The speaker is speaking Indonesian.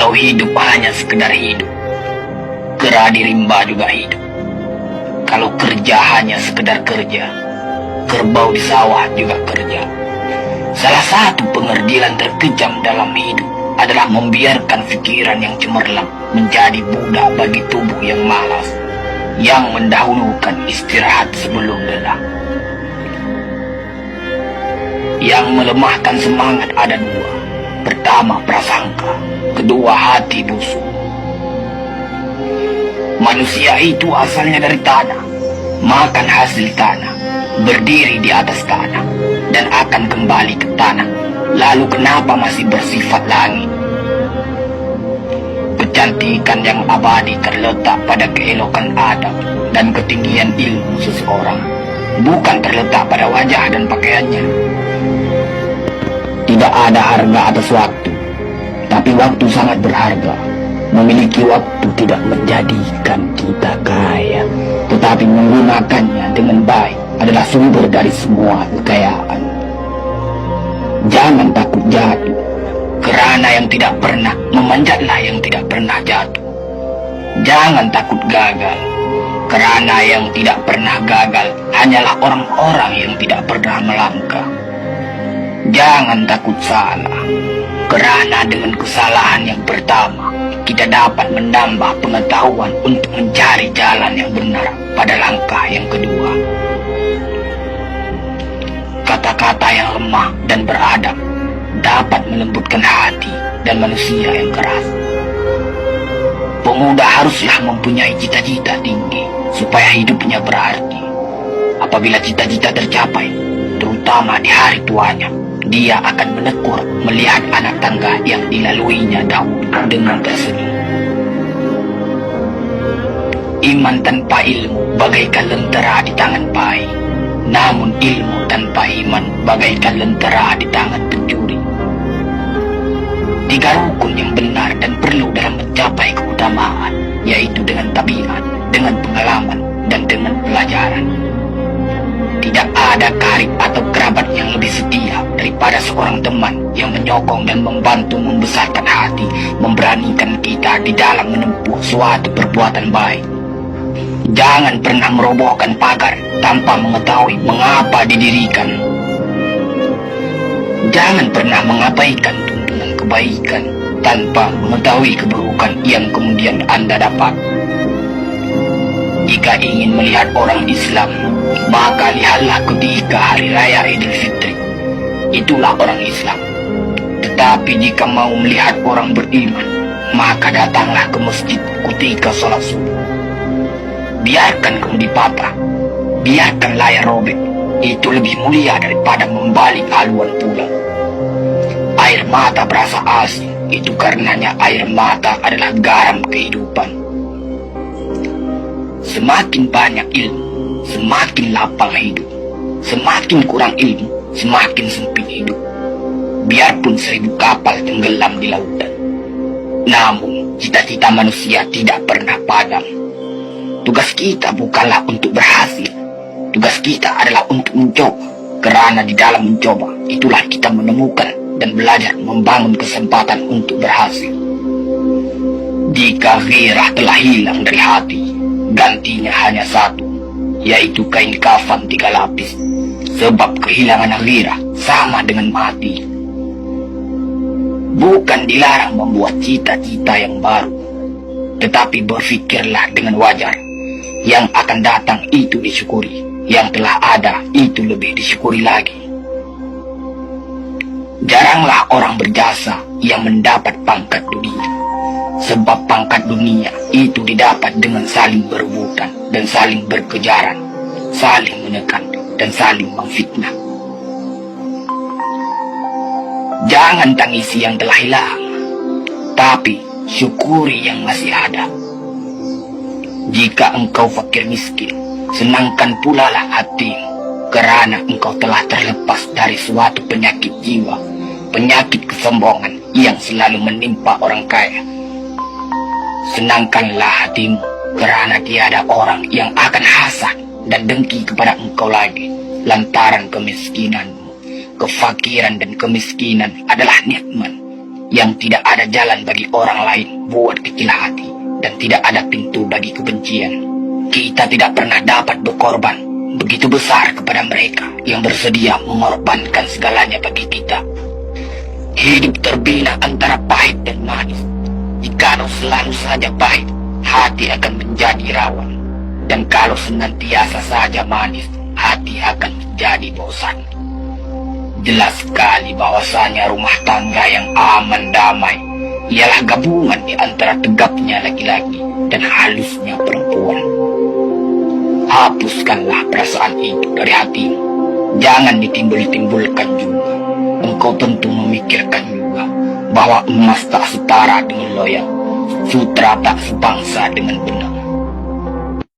Kalau hidup hanya sekedar hidup, kera di rimba juga hidup. Kalau kerja hanya sekedar kerja, kerbau di sawah juga kerja. Salah satu pengerdilan terkejam dalam hidup adalah membiarkan pikiran yang cemerlang menjadi budak bagi tubuh yang malas, yang mendahulukan istirahat sebelum lelah. Yang melemahkan semangat ada dua. Pertama, prasangka. Kedua, hati busuk. Manusia itu asalnya dari tanah, makan hasil tanah, berdiri di atas tanah, dan akan kembali ke tanah. Lalu kenapa masih bersifat langit? Kecantikan yang abadi terletak pada keelokan adab dan ketinggian ilmu seseorang, bukan terletak pada wajah dan pakaiannya. Tidak ada harga atas waktu, tapi waktu sangat berharga. Memiliki waktu tidak menjadikan kita kaya, tetapi menggunakannya dengan baik adalah sumber dari semua kekayaan. Jangan takut jatuh, kerana yang tidak pernah memanjatlah yang tidak pernah jatuh. Jangan takut gagal, kerana yang tidak pernah gagal hanyalah orang-orang yang tidak pernah melangkah. Jangan takut salah, kerana dengan kesalahan yang pertama kita dapat menambah pengetahuan untuk mencari jalan yang benar pada langkah yang kedua. Kata-kata yang lemah dan beradab dapat melembutkan hati dan manusia yang keras. Pemuda haruslah mempunyai cita-cita tinggi supaya hidupnya berarti. Apabila cita-cita tercapai, terutama di hari tuanya, dia akan menekur melihat anak tangga yang dilaluinya dahulu dengan tersenyum. Iman tanpa ilmu bagaikan lentera di tangan bayi, namun ilmu tanpa iman bagaikan lentera di tangan pencuri. Tiga rukun yang benar dan perlu dalam mencapai keutamaan, yaitu dengan tabiat, dengan pengalaman, dan dengan pelajaran. Tidak ada karib atau kerabat yang lebih setia daripada seorang teman yang menyokong dan membantu membesarkan hati, memberanikan kita di dalam menempuh suatu perbuatan baik. Jangan pernah merobohkan pagar tanpa mengetahui mengapa didirikan. Jangan pernah mengabaikan tuntunan kebaikan tanpa mengetahui keburukan yang kemudian Anda dapat. Jika ingin melihat orang Islam, maka lihatlah ketika hari raya Idul Fitri. Itulah orang Islam. Tetapi jika mau melihat orang beriman, maka datanglah ke masjid ketika sholat subuh. Biarkan kemudian patah, biarkan layar robek. Itu lebih mulia daripada membalik haluan pulang. Air mata berasa asin, itu karenanya air mata adalah garam kehidupan. Semakin banyak ilmu, semakin lapang hidup. Semakin kurang ilmu, semakin sempit hidup. Biarpun 1000 kapal tenggelam di lautan, namun cita-cita manusia tidak pernah padam. Tugas kita bukanlah untuk berhasil. Tugas kita adalah untuk mencoba. Kerana di dalam mencoba, itulah kita menemukan dan belajar membangun kesempatan untuk berhasil. Jika gairah telah hilang dari hati, gantinya hanya satu, yaitu kain kafan 3 lapis. Sebab kehilangan gairah sama dengan mati. Bukan dilarang membuat cita-cita yang baru, tetapi berfikirlah dengan wajar. Yang akan datang itu disyukuri, yang telah ada itu lebih disyukuri lagi. Jaranglah orang berjasa yang mendapat pangkat dunia, sebab pangkat dunia itu didapat dengan saling berebutan dan saling berkejaran, saling menekan dan saling memfitnah. Jangan tangisi yang telah hilang, tapi syukuri yang masih ada. Jika engkau fakir miskin, senangkan pula lah hatimu, kerana engkau telah terlepas dari suatu penyakit jiwa, penyakit kesombongan yang selalu menimpa orang kaya. Senangkanlah hatimu, kerana tiada orang yang akan hasad dan dengki kepada engkau lagi, lantaran kemiskinanmu. Kefakiran dan kemiskinan adalah nikmat, yang tidak ada jalan bagi orang lain buat kecil hati, dan tidak ada pintu bagi kebencian. Kita tidak pernah dapat berkorban begitu besar kepada mereka yang bersedia mengorbankan segalanya bagi kita. Hidup terbina antara pahit dan manis. Jikalau selalu saja pahit, hati akan menjadi rawan. Dan kalau senantiasa saja manis, hati akan menjadi bosan. Jelas sekali bahwasanya rumah tangga yang aman damai ialah gabungan di antara tegapnya laki-laki dan halusnya perempuan. Hapuskanlah perasaan itu dari hatimu. Jangan ditimbul-timbulkan juga. Engkau tentu memikirkan juga bahwa emas tak setara dengan loyang, sutra tak sebangsa dengan benang.